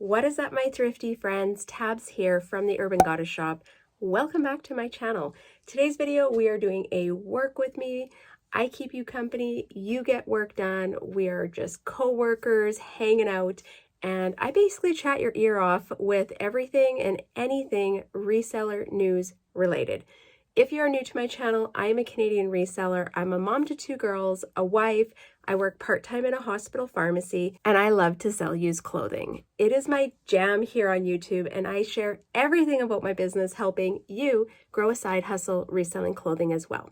What is up, my thrifty friends? Tabs here from the Urban Goddess Shop. Welcome back to my channel. Today's video, we are doing a work with me. I keep you company, you get work done. We are just co-workers hanging out, and I basically chat your ear off with everything and anything reseller news related. If you are new to my channel, I am a Canadian reseller. I'm a mom to 2 girls, a wife. I work part-time in a hospital pharmacy, and I love to sell used clothing. It is my jam here on YouTube, and I share everything about my business, helping you grow a side hustle reselling clothing as well.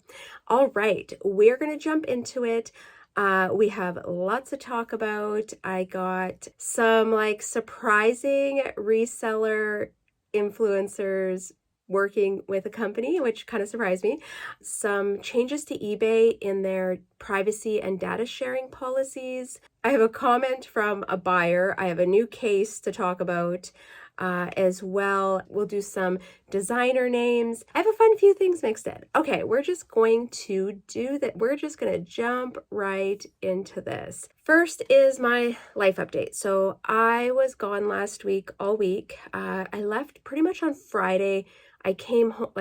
All right, we're going to jump into it. We have lots to talk about. I got some surprising reseller influencers working with a company, which kind of surprised me. Some changes to eBay in their privacy and data sharing policies. I have a comment from a buyer. I have a new case to talk about as well. We'll do some designer names. I have a fun few things mixed in. Okay, we're just going to do that. We're just going to jump right into this. First is my life update. So I was gone last week, all week. I left pretty much on Friday. I came home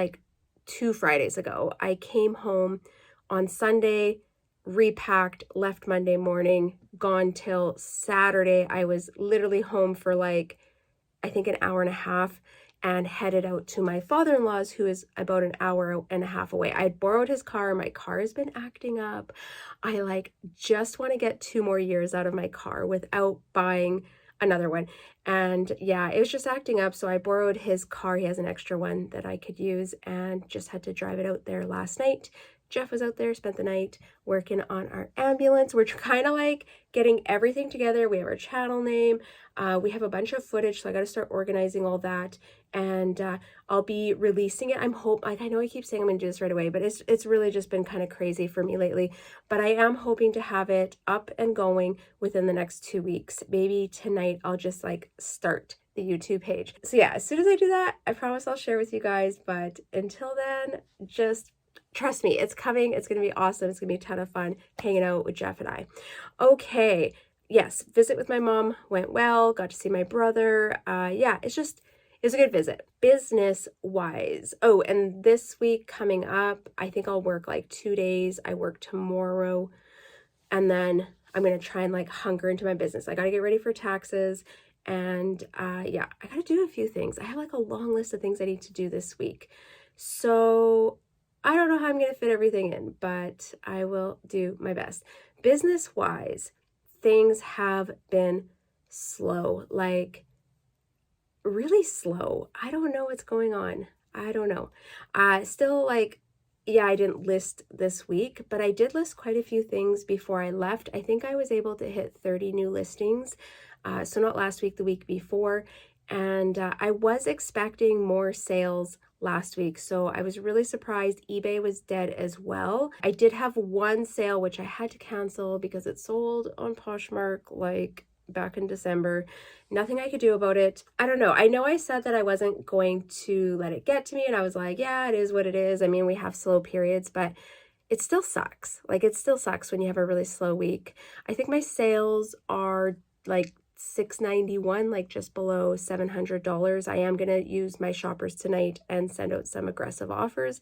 2 Fridays ago. I came home on Sunday, repacked, left Monday morning, gone till Saturday. I was literally home for I think an hour and a half, and headed out to my father-in-law's, who is about an hour and a half away. I had borrowed his car. My car has been acting up. I just want to get 2 more years out of my car without buying another one. And yeah, it was just acting up. So I borrowed his car. He has an extra one that I could use, and just had to drive it out there last night. Jeff was out there, spent the night working on our ambulance. We're kind of getting everything together. We have our channel name. We have a bunch of footage, so I got to start organizing all that. And I'll be releasing it. I know I keep saying I'm going to do this right away, but it's really just been kind of crazy for me lately. But I am hoping to have it up and going within the next 2 weeks. Maybe tonight I'll just start the YouTube page. So yeah, as soon as I do that, I promise I'll share with you guys. But until then, just trust me, it's coming. It's going to be awesome. It's going to be a ton of fun hanging out with Jeff and I. Okay. Yes, visit with my mom went well. Got to see my brother. Yeah, it was a good visit. Business wise. Oh, and this week coming up, I think I'll work 2 days. I work tomorrow, and then I'm going to try and hunker into my business. I got to get ready for taxes. And yeah, I got to do a few things. I have a long list of things I need to do this week. So I don't know how I'm going to fit everything in, but I will do my best. Business wise, things have been slow, really slow. I don't know what's going on. I don't know. Still yeah, I didn't list this week, but I did list quite a few things before I left. I think I was able to hit 30 new listings. So not last week, the week before. And I was expecting more sales last week, so I was really surprised. eBay was dead as well. I did have one sale which I had to cancel because it sold on Poshmark back in December. Nothing I could do about it. I don't know. I know I said that I wasn't going to let it get to me, and I was yeah, it is what it is. I mean, we have slow periods, but it still sucks. It still sucks when you have a really slow week. I think my sales are $691, just below $700. I am going to use my shoppers tonight and send out some aggressive offers,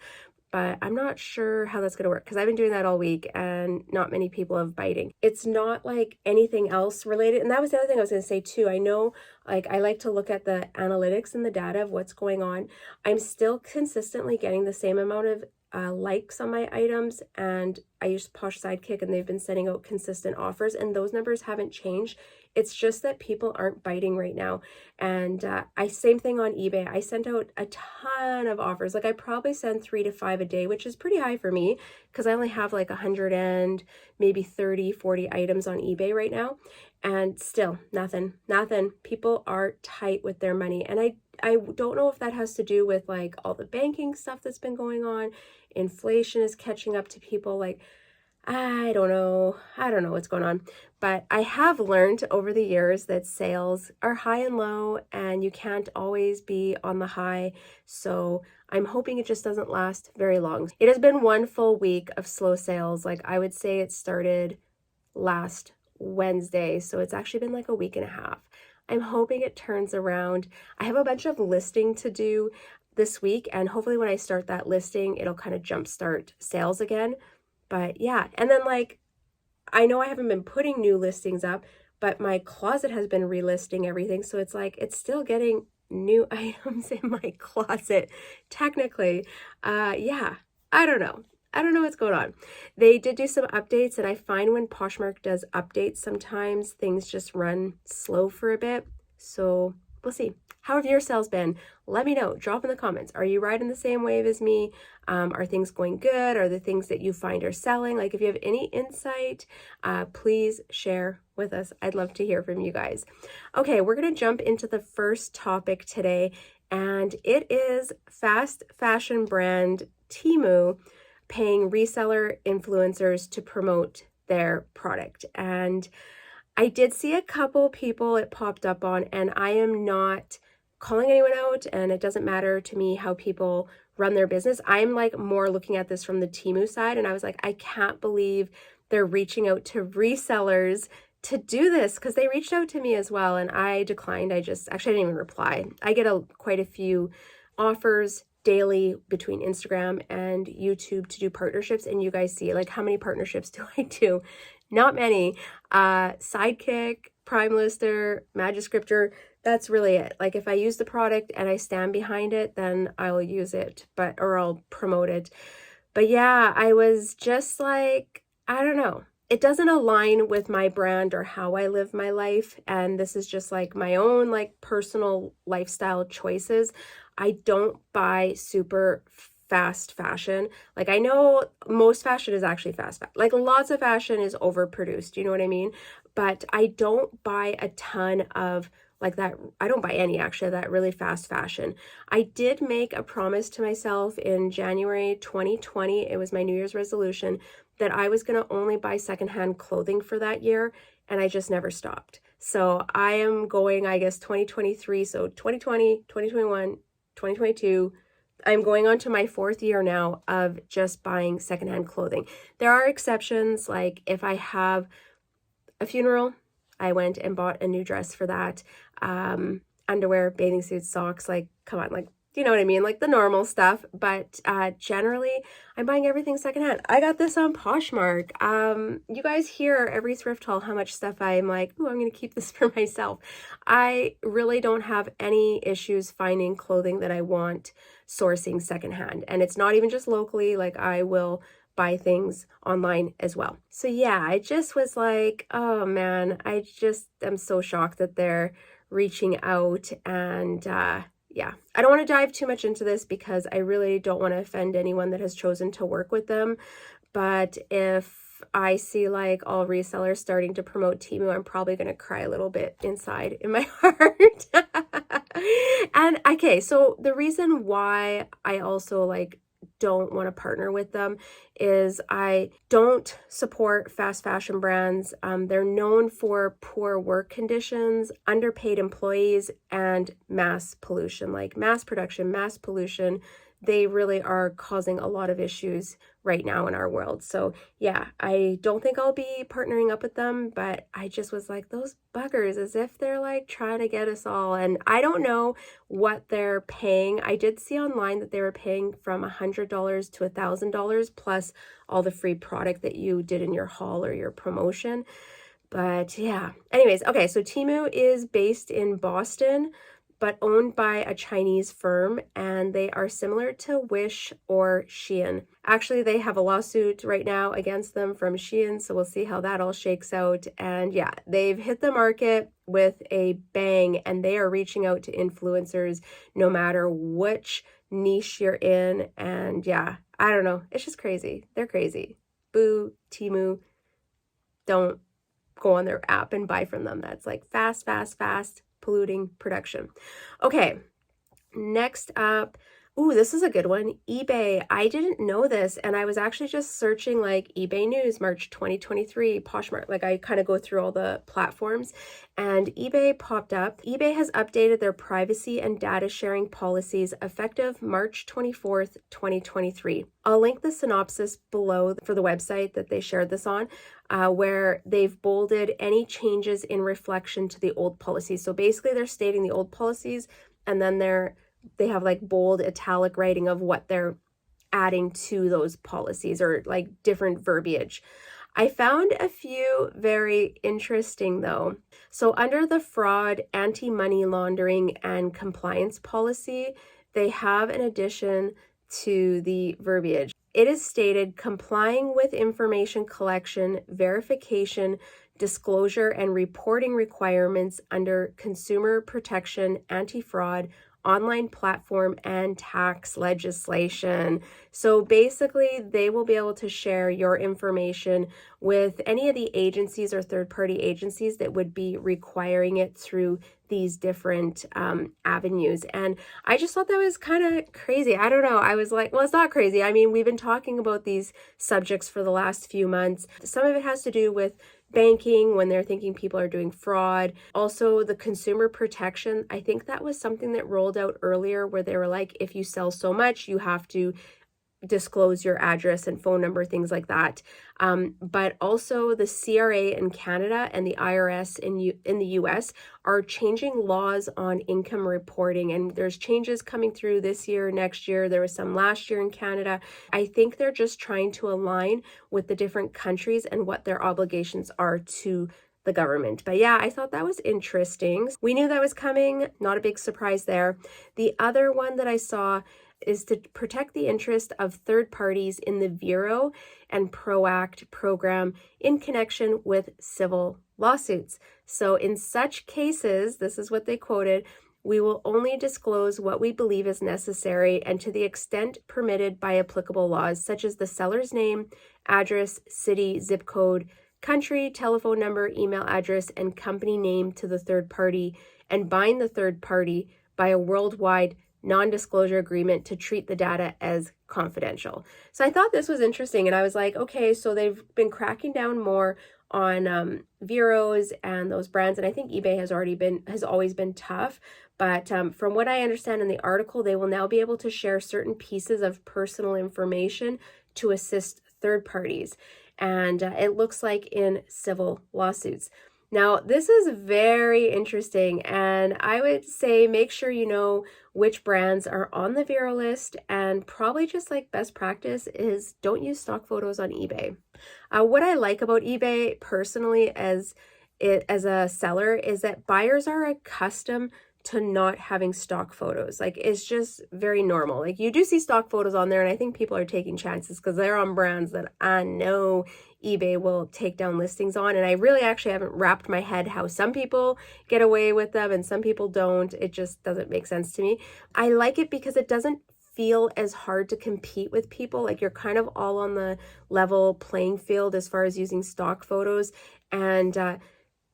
but I'm not sure how that's going to work because I've been doing that all week and not many people have biting. It's not anything else related. And that was the other thing I was going to say too. I know I like to look at the analytics and the data of what's going on. I'm still consistently getting the same amount of likes on my items, and I use POSH SIDEKICK, and they've been sending out consistent offers, and those numbers haven't changed. It's just that people aren't biting right now. And same thing on eBay. I sent out a ton of offers. I probably send 3 to 5 a day, which is pretty high for me because I only have 100 and maybe 30, 40 items on eBay right now. And still nothing. People are tight with their money. And I don't know if that has to do with all the banking stuff that's been going on. Inflation is catching up to people. I don't know what's going on, but I have learned over the years that sales are high and low, and you can't always be on the high. So I'm hoping it just doesn't last very long. It has been 1 full week of slow sales. I would say it started last Wednesday, so it's actually been a week and a half. I'm hoping it turns around. I have a bunch of listing to do this week, and hopefully when I start that listing, it'll kind of jumpstart sales again. But yeah, and then like, I know I haven't been putting new listings up, but my closet has been relisting everything. So it's like, it's still getting new items in my closet, technically. Yeah, I don't know. I don't know what's going on. They did do some updates, and I find when Poshmark does updates, sometimes things just run slow for a bit. So we'll see. How have your sales been? Let me know. Drop in the comments. Are you riding the same wave as me? Are things going good? Are the things that you find are selling? Like, if you have any insight, please share with us. I'd love to hear from you guys. Okay, we're going to jump into the first topic today, and it is fast fashion brand Temu paying reseller influencers to promote their product. And I did see a couple people it popped up on, and I am not calling anyone out, and it doesn't matter to me how people run their business. I'm like more looking at this from the Temu side, and I was like, I can't believe they're reaching out to resellers to do this, because they reached out to me as well, and I declined. I didn't even reply. I get quite a few offers daily between Instagram and YouTube to do partnerships, and you guys see, like, how many partnerships do I do? Not many. Sidekick, Prime Lister, Magiscriptor, that's really it. Like, if I use the product and I stand behind it, then I'll use it, or I'll promote it. But yeah, I was just like, I don't know. It doesn't align with my brand or how I live my life. And this is just like my own like personal lifestyle choices. I don't buy super fast fashion. Like, I know most fashion is actually fast. Like, lots of fashion is overproduced. You know what I mean? But I don't buy a ton of like that. I don't buy any actually of that really fast fashion. I did make a promise to myself in January 2020. It was my New Year's resolution that I was going to only buy secondhand clothing for that year. And I just never stopped. So I am going, I guess, 2023. So 2020, 2021, 2022. I'm going on to my 4th year now of just buying secondhand clothing. There are exceptions, like if I have a funeral, I went and bought a new dress for that. Underwear, bathing suits, socks, like, come on, like, you know what I mean? Like the normal stuff. But generally, I'm buying everything secondhand. I got this on Poshmark. You guys hear every thrift haul how much stuff I'm like, oh, I'm going to keep this for myself. I really don't have any issues finding clothing that I want sourcing secondhand. And it's not even just locally. Like, I will buy things online as well. So yeah, I just was like, oh man, I just am so shocked that they're reaching out. And yeah, I don't want to dive too much into this because I really don't want to offend anyone that has chosen to work with them. But if I see like all resellers starting to promote Temu, I'm probably going to cry a little bit inside in my heart. And okay, so the reason why I also like don't want to partner with them is I don't support fast fashion brands. They're known for poor work conditions, underpaid employees, and mass pollution, like mass production, mass pollution. They really are causing a lot of issues right now in our world. So yeah, I don't think I'll be partnering up with them, but I just was like, those buggers, as if they're like trying to get us all. And I don't know what they're paying. I did see online that they were paying from $100 to $1,000 plus all the free product that you did in your haul or your promotion. But yeah, anyways, okay, so Temu is based in Boston, but owned by a Chinese firm, and they are similar to Wish or Shein. Actually, they have a lawsuit right now against them from Shein, so we'll see how that all shakes out. And yeah, they've hit the market with a bang, and they are reaching out to influencers no matter which niche you're in. And yeah, I don't know, it's just crazy. They're crazy. Boo, Temu. Don't go on their app and buy from them. That's like fast polluting production. Okay, next up, Ooh, this is a good one. eBay. I didn't know this, and I was actually just searching like eBay News, March 2023, Poshmark. Like I kind of go through all the platforms, and eBay popped up. eBay has updated their privacy and data sharing policies effective March 24th, 2023. I'll link the synopsis below for the website that they shared this on, where they've bolded any changes in reflection to the old policies. So basically they're stating the old policies, and then they have like bold italic writing of what they're adding to those policies, or like different verbiage. I found a few very interesting though. So under the fraud, anti-money laundering, and compliance policy, they have an addition to the verbiage. It is stated complying with information collection, verification, disclosure, and reporting requirements under consumer protection, anti-fraud, online platform, and tax legislation. So basically, they will be able to share your information with any of the agencies or third-party agencies that would be requiring it through these different avenues. And I just thought that was kind of crazy. I don't know. I was like, well, it's not crazy. I mean, we've been talking about these subjects for the last few months. Some of it has to do with banking, when they're thinking people are doing fraud. Also, the consumer protection, I think that was something that rolled out earlier, where they were like, if you sell so much, you have to disclose your address and phone number, things like that. But also the CRA in Canada and the IRS in the US are changing laws on income reporting, and there's changes coming through this year, next year. There was some last year in Canada. I think they're just trying to align with the different countries and what their obligations are to the government. But yeah, I thought that was interesting. We knew that was coming, not a big surprise there. The other one that I saw is to protect the interest of third parties in the Vero and ProAct program in connection with civil lawsuits. So in such cases, this is what they quoted, we will only disclose what we believe is necessary and to the extent permitted by applicable laws, such as the seller's name, address, city, zip code, country, telephone number, email address, and company name to the third party, and bind the third party by a worldwide non-disclosure agreement to treat the data as confidential. So I thought this was interesting, and I was like, okay, so they've been cracking down more on Veros and those brands, and I think eBay has always been tough. But from what I understand in the article, they will now be able to share certain pieces of personal information to assist third parties, and it looks like in civil lawsuits. Now, this is very interesting, and I would say make sure you know which brands are on the Vero list, and probably just like best practice is don't use stock photos on eBay. What I like about eBay personally as a seller is that buyers are accustomed to not having stock photos. Like, it's just very normal. Like, you do see stock photos on there, and I think people are taking chances because they're on brands that I know eBay will take down listings on. And I really actually haven't wrapped my head how some people get away with them and some people don't. It just doesn't make sense to me. I like it because it doesn't feel as hard to compete with people. Like, you're kind of all on the level playing field as far as using stock photos. And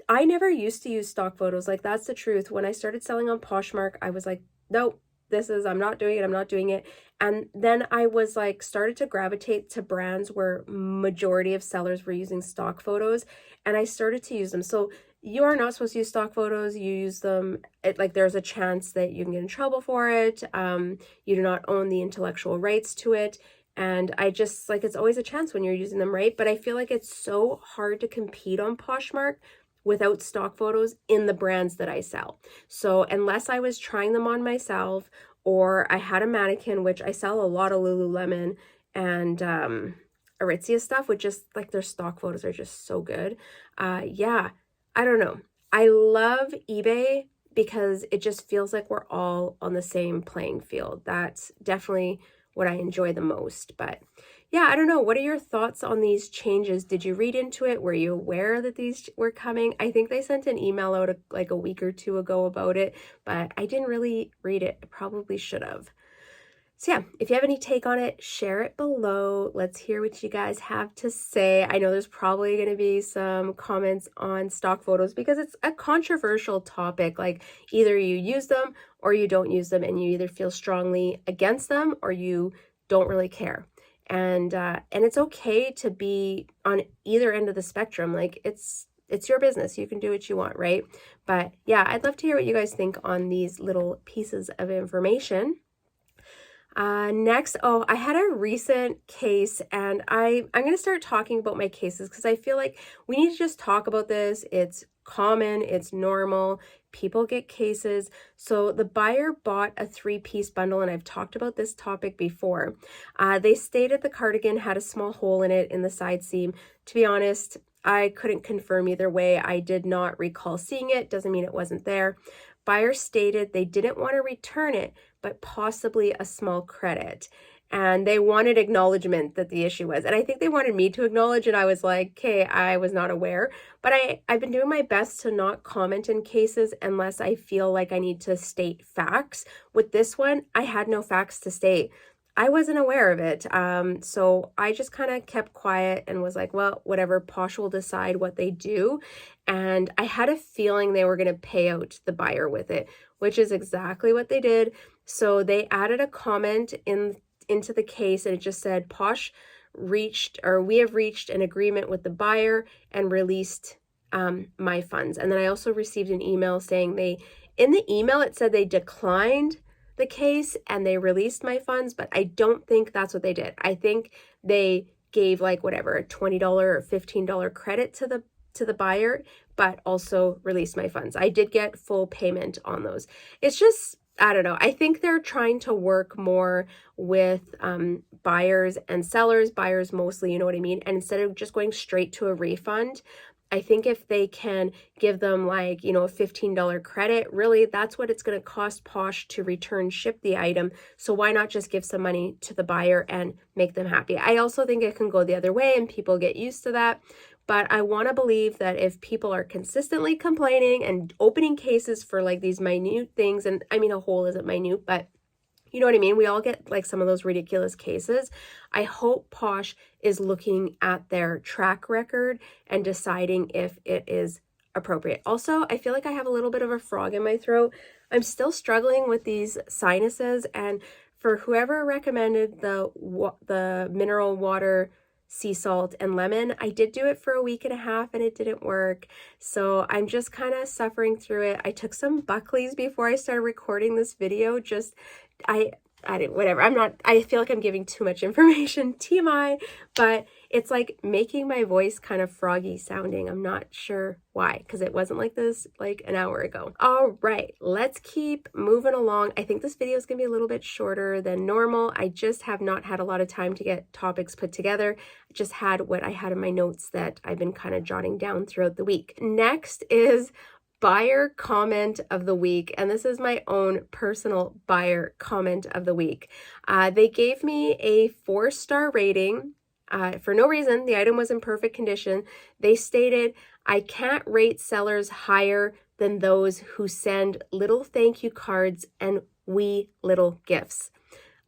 I never used to use stock photos. Like, that's the truth. When I started selling on Poshmark, I was like, nope, I'm not doing it. And then I was like, started to gravitate to brands where majority of sellers were using stock photos, and I started to use them. So you are not supposed to use stock photos. You use them, there's a chance that you can get in trouble for it. You do not own the intellectual rights to it. And I just like, it's always a chance when you're using them, right? But I feel like it's so hard to compete on Poshmark without stock photos in the brands that I sell. So unless I was trying them on myself, or I had a mannequin, which I sell a lot of Lululemon and Aritzia stuff, with just like their stock photos are just so good. Yeah, I don't know. I love eBay because it just feels like we're all on the same playing field. That's definitely what I enjoy the most. But yeah, I don't know. What are your thoughts on these changes? Did you read into it? Were you aware that these were coming? I think they sent an email out like a week or two ago about it, but I didn't really read it. I probably should have. So yeah, if you have any take on it, share it below. Let's hear what you guys have to say. I know there's probably going to be some comments on stock photos because it's a controversial topic. Like, either you use them or you don't use them and you either feel strongly against them or you don't really care. And it's okay to be on either end of the spectrum. Like it's your business. You can do what you want, right? But yeah, I'd love to hear what you guys think on these little pieces of information. Next, I had a recent case, and I'm going to start talking about my cases because I feel like we need to just talk about this. It's common, it's normal. People get cases. So the buyer bought a 3-piece bundle, and I've talked about this topic before. They stated the cardigan had a small hole in it in the side seam. To be honest, I couldn't confirm either way. I did not recall seeing it. Doesn't mean it wasn't there. Buyer stated they didn't want to return it, but possibly a small credit. And they wanted acknowledgement that the issue was. And I think they wanted me to acknowledge, and I was like, okay, I was not aware. But I've been doing my best to not comment in cases unless I feel like I need to state facts. With this one, I had no facts to state. I wasn't aware of it. So I just kind of kept quiet and was like, well, whatever, Posh will decide what they do. And I had a feeling they were going to pay out the buyer with it, which is exactly what they did. So they added a comment into the case, and it just said, Posh we have reached an agreement with the buyer and released my funds. And then I also received an email saying in the email, it said they declined the case and they released my funds, but I don't think that's what they did. I think they gave like whatever, a $20 or $15 credit to the buyer, but also released my funds. I did get full payment on those. It's just, I don't know. I think they're trying to work more with buyers and sellers, buyers mostly, you know what I mean? And instead of just going straight to a refund, I think if they can give them like, a $15 credit, really that's what it's going to cost Posh to return ship the item. So why not just give some money to the buyer and make them happy? I also think it can go the other way and people get used to that. But I want to believe that if people are consistently complaining and opening cases for like these minute things, and I mean, a hole isn't minute, but you know what I mean? We all get like some of those ridiculous cases. I hope Posh is looking at their track record and deciding if it is appropriate. Also, I feel like I have a little bit of a frog in my throat. I'm still struggling with these sinuses, and for whoever recommended the mineral water, sea salt, and lemon, I did do it for a week and a half and it didn't work. So I'm just kind of suffering through it. I took some Buckleys before I started recording this video. I didn't, whatever. I feel like I'm giving too much information, TMI, but it's like making my voice kind of froggy sounding. I'm not sure why, because it wasn't like this like an hour ago. All right, let's keep moving along. I think this video is going to be a little bit shorter than normal. I just have not had a lot of time to get topics put together. I just had what I had in my notes that I've been kind of jotting down throughout the week. Next is buyer comment of the week, and this is my own personal buyer comment of the week. They gave me a 4-star rating for no reason. The item was in perfect condition. They stated, I can't rate sellers higher than those who send little thank you cards and wee little gifts.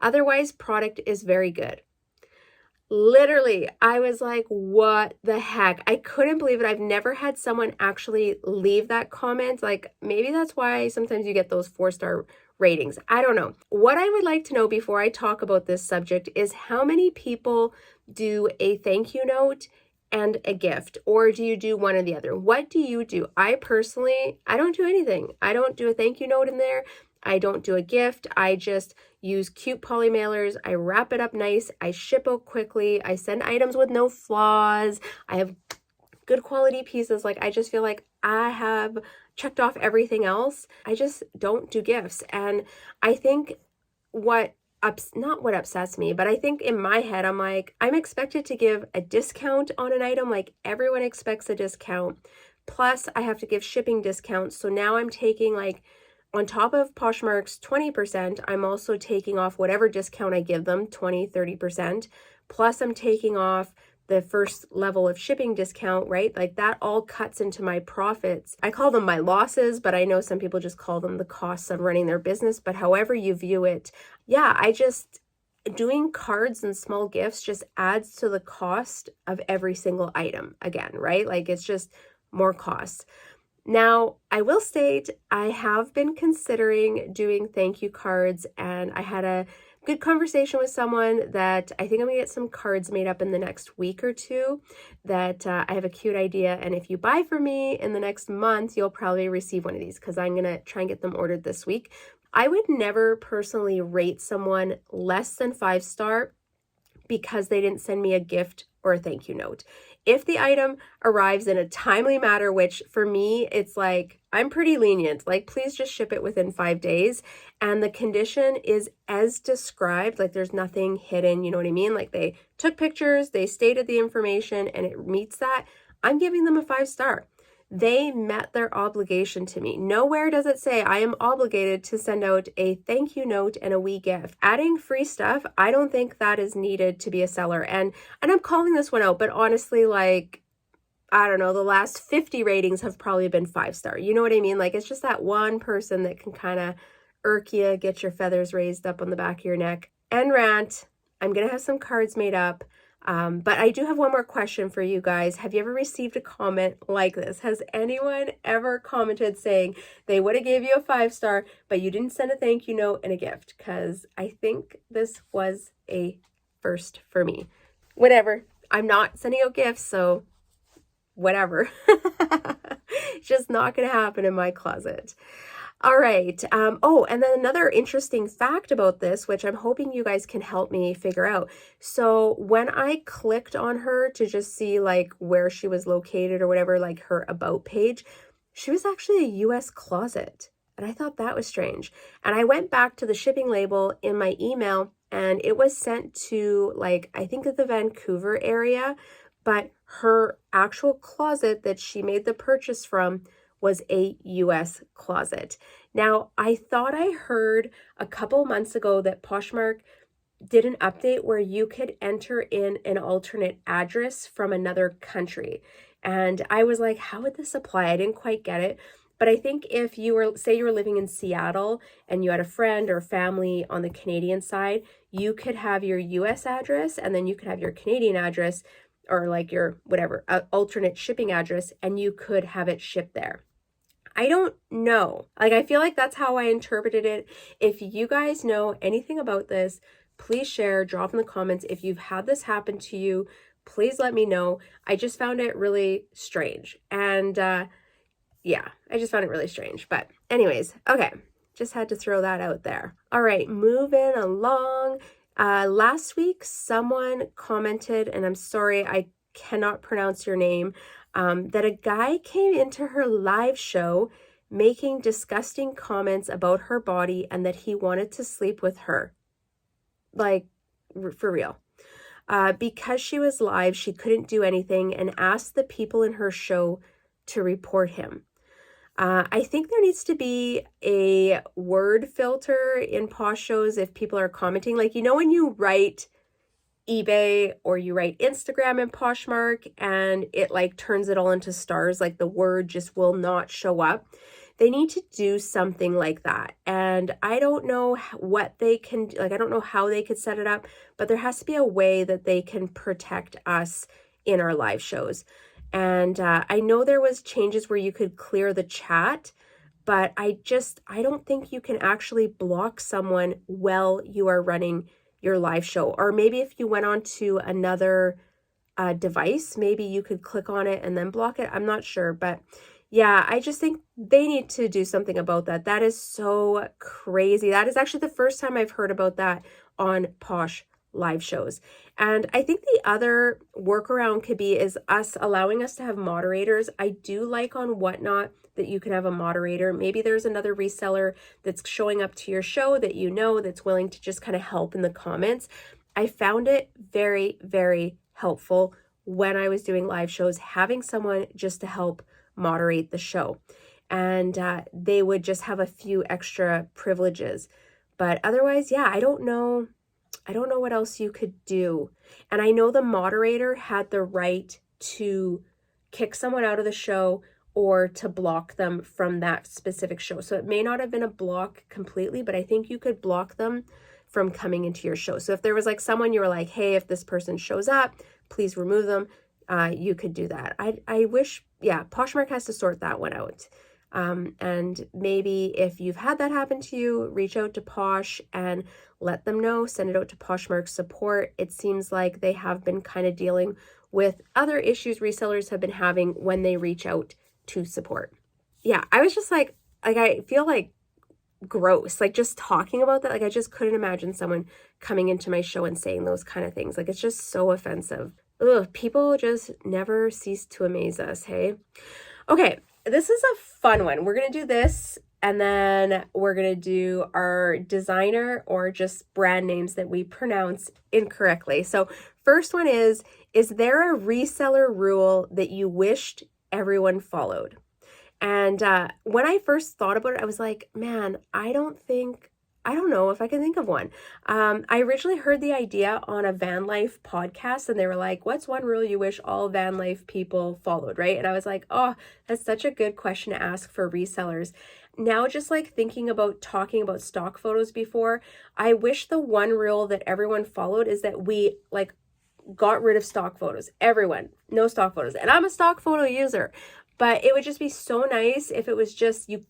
Otherwise, product is very good. Literally, I was like, what the heck? I couldn't believe it. I've never had someone actually leave that comment. Like, maybe that's why sometimes you get those 4-star ratings. I don't know. What I would like to know before I talk about this subject is how many people do a thank you note and a gift, or do you do one or the other? What do you do? I personally, I don't do anything. I don't do a thank you note in there. I don't do a gift. I just use cute poly mailers. I wrap it up nice. I ship out quickly. I send items with no flaws. I have good quality pieces. Like, I just feel like I have checked off everything else. I just don't do gifts. And I think not what upsets me, but I think in my head, I'm like, I'm expected to give a discount on an item. Like, everyone expects a discount. Plus, I have to give shipping discounts. So now I'm taking like, on top of Poshmark's 20%, I'm also taking off whatever discount I give them, 20, 30%. Plus, I'm taking off the first level of shipping discount, right? Like, that all cuts into my profits. I call them my losses, but I know some people just call them the costs of running their business. But however you view it, yeah, doing cards and small gifts just adds to the cost of every single item again, right? Like, it's just more costs. Now, I will state I have been considering doing thank you cards, and I had a good conversation with someone that I think I'm gonna get some cards made up in the next week or two that I have a cute idea. And if you buy from me in the next month, you'll probably receive one of these because I'm gonna try and get them ordered this week. I would never personally rate someone less than 5-star because they didn't send me a gift or a thank you note. If the item arrives in a timely manner, which for me, it's like, I'm pretty lenient, like please just ship it within 5 days. And the condition is as described, like there's nothing hidden, you know what I mean? Like they took pictures, they stated the information and it meets that, I'm giving them a 5-star. They met their obligation to me. Nowhere does it say I am obligated to send out a thank you note and a wee gift. Adding free stuff, I don't think that is needed to be a seller. And I'm calling this one out, but honestly, like, I don't know, the last 50 ratings have probably been 5-star. You know what I mean? Like, it's just that one person that can kind of irk you, get your feathers raised up on the back of your neck. And rant, I'm going to have some cards made up. But I do have one more question for you guys. Have you ever received a comment like this? Has anyone ever commented saying they would have gave you a 5-star, but you didn't send a thank you note and a gift? Because I think this was a first for me. Whatever. I'm not sending out gifts, so whatever. It's just not going to happen in my closet. All right. Oh, and then another interesting fact about this, which I'm hoping you guys can help me figure out. So when I clicked on her to just see like where she was located or whatever, like her about page, she was actually a US closet. And I thought that was strange. And I went back to the shipping label in my email and it was sent to like, I think the Vancouver area, but her actual closet that she made the purchase from was a US closet. Now, I thought I heard a couple months ago that Poshmark did an update where you could enter in an alternate address from another country. And I was like, how would this apply? I didn't quite get it. But I think if you were, say you were living in Seattle and you had a friend or family on the Canadian side, you could have your US address and then you could have your Canadian address or like your whatever, alternate shipping address, and you could have it shipped there. I don't know. Like, I feel like that's how I interpreted it. If you guys know anything about this, please share, drop in the comments. If you've had this happen to you, please let me know. I just found it really strange. And yeah, I just found it really strange. But anyways, okay, just had to throw that out there. All right, moving along. Last week, someone commented, and I'm sorry, I cannot pronounce your name, that a guy came into her live show making disgusting comments about her body and that he wanted to sleep with her. Like, for real. Because she was live, she couldn't do anything and asked the people in her show to report him. I think there needs to be a word filter in Posh shows if people are commenting. Like, you know, when you write eBay or you write Instagram in Poshmark and it like turns it all into stars, like the word just will not show up. They need to do something like that. And I don't know what they can, like, I don't know how they could set it up, but there has to be a way that they can protect us in our live shows. And I know there was changes where you could clear the chat, but I don't think you can actually block someone while you are running your live show. Or maybe if you went on to another device, maybe you could click on it and then block it. I'm not sure, but yeah, I just think they need to do something about that. That is so crazy. That is actually the first time I've heard about that on Posh live shows. And I think the other workaround could be is us allowing us to have moderators. I do like on Whatnot that you can have a moderator. Maybe there's another reseller that's showing up to your show that you know that's willing to just kind of help in the comments. I found it very, very helpful when I was doing live shows, having someone just to help moderate the show. And they would just have a few extra privileges. But otherwise, yeah, I don't know what else you could do. And I know the moderator had the right to kick someone out of the show or to block them from that specific show. So it may not have been a block completely, but I think you could block them from coming into your show. So if there was like someone you were like, hey, if this person shows up, please remove them. you could do that. I wish, yeah, Poshmark has to sort that one out. And maybe if you've had that happen to you, reach out to Posh and let them know, send it out to Poshmark support. It seems like they have been kind of dealing with other issues resellers have been having when they reach out to support. Yeah, I was just like I feel like gross, like just talking about that. Like I just couldn't imagine someone coming into my show and saying those kind of things. Like it's just so offensive. Ugh, people just never cease to amaze us, hey? Okay, this is a fun one. We're going to do this, and then we're going to do our designer or just brand names that we pronounce incorrectly. So first one is there a reseller rule that you wished everyone followed? And when I first thought about it, I was like, man, I don't know if I can think of one. I originally heard the idea on a van life podcast, and they were like, what's one rule you wish all van life people followed, right? And I was like, oh, that's such a good question to ask for resellers. Now, just like thinking about talking about stock photos before, I wish the one rule that everyone followed is that we like got rid of stock photos. Everyone, no stock photos. And I'm a stock photo user, but it would just be so nice if it was just you,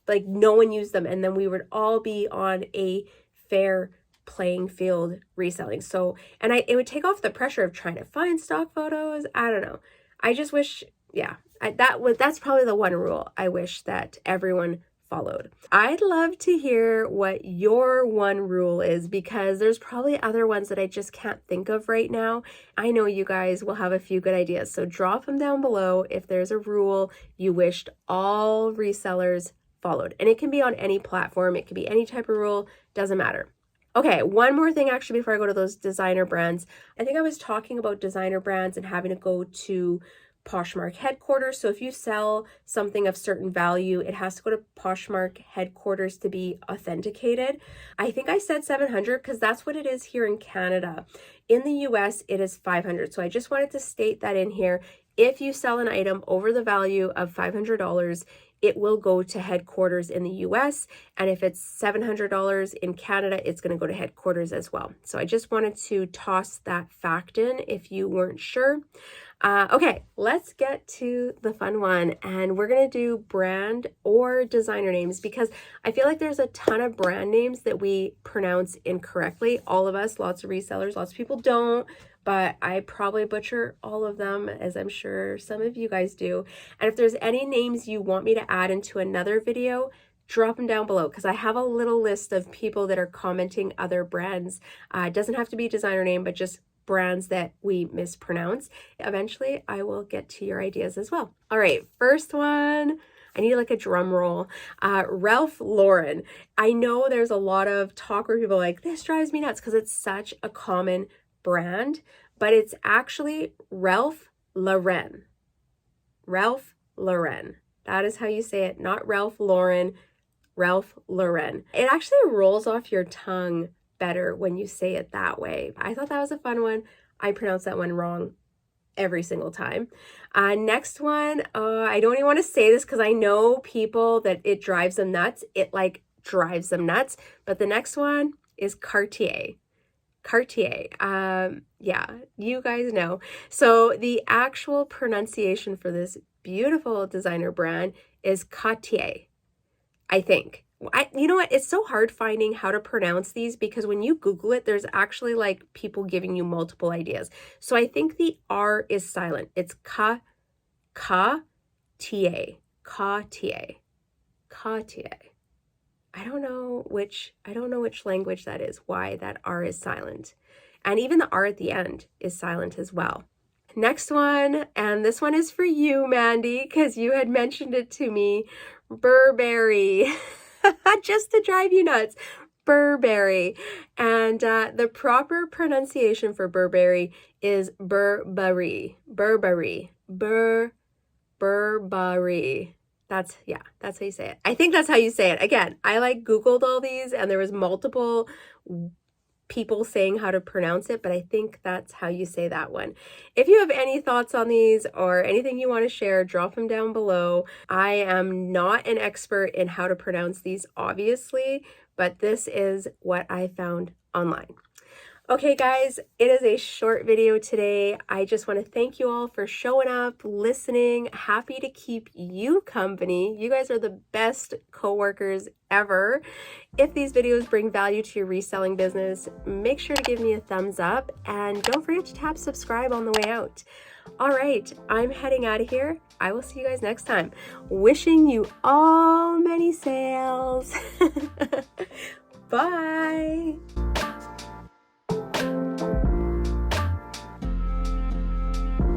like no one used them, and then we would all be on a fair playing field reselling. So, and it would take off the pressure of trying to find stock photos. I don't know. I just wish, yeah, that's probably the one rule I wish that everyone followed. I'd love to hear what your one rule is, because there's probably other ones that I just can't think of right now. I know you guys will have a few good ideas, so drop them down below if there's a rule you wished all resellers followed. And it can be on any platform, it can be any type of rule, doesn't matter. Okay, one more thing actually before I go to those designer brands. I think I was talking about designer brands and having to go to Poshmark headquarters. So if you sell something of certain value, it has to go to Poshmark headquarters to be authenticated. I think I said 700 because that's what it is here in Canada. In the US, it is 500. So I just wanted to state that in here. If you sell an item over the value of $500, it will go to headquarters in the US. And if it's $700 in Canada, it's going to go to headquarters as well. So I just wanted to toss that fact in if you weren't sure. Okay, let's get to the fun one. And we're going to do brand or designer names, because I feel like there's a ton of brand names that we pronounce incorrectly. All of us, lots of resellers, lots of people don't, but I probably butcher all of them, as I'm sure some of you guys do. And if there's any names you want me to add into another video, drop them down below, because I have a little list of people that are commenting other brands. It doesn't have to be designer name, but just brands that we mispronounce. Eventually, I will get to your ideas as well. All right, first one. I need like a drum roll. Ralph Lauren. I know there's a lot of talk where people are like, this drives me nuts, because it's such a common brand, but it's actually Ralph Lauren. Ralph Lauren. That is how you say it, not Ralph Lauren, Ralph Lauren. It actually rolls off your tongue better when you say it that way. I thought that was a fun one. I pronounce that one wrong every single time. Next one, I don't even want to say this because I know people that it drives them nuts. It like drives them nuts. But the next one is Cartier. Cartier. Yeah, you guys know. So the actual pronunciation for this beautiful designer brand is Cartier, I think. You know what? It's so hard finding how to pronounce these, because when you Google it, there's actually like people giving you multiple ideas. So I think the R is silent. It's Cartier. Cartier. Cartier. I don't know which language that is, why that R is silent. And even the R at the end is silent as well. Next one, and this one is for you, Mandy, because you had mentioned it to me. Burberry. Just to drive you nuts. Burberry. And the proper pronunciation for Burberry is Burberry. Burberry. Burberry. That's how you say it. I think that's how you say it. Again, I like Googled all these and there was multiple people saying how to pronounce it, but I think that's how you say that one. If you have any thoughts on these or anything you want to share, drop them down below. I am not an expert in how to pronounce these, obviously, but this is what I found online. Okay guys, it is a short video today. I just want to thank you all for showing up, listening. Happy to keep you company. You guys are the best coworkers ever. If these videos bring value to your reselling business, make sure to give me a thumbs up and don't forget to tap subscribe on the way out. All right, I'm heading out of here. I will see you guys next time. Wishing you all many sales. Bye.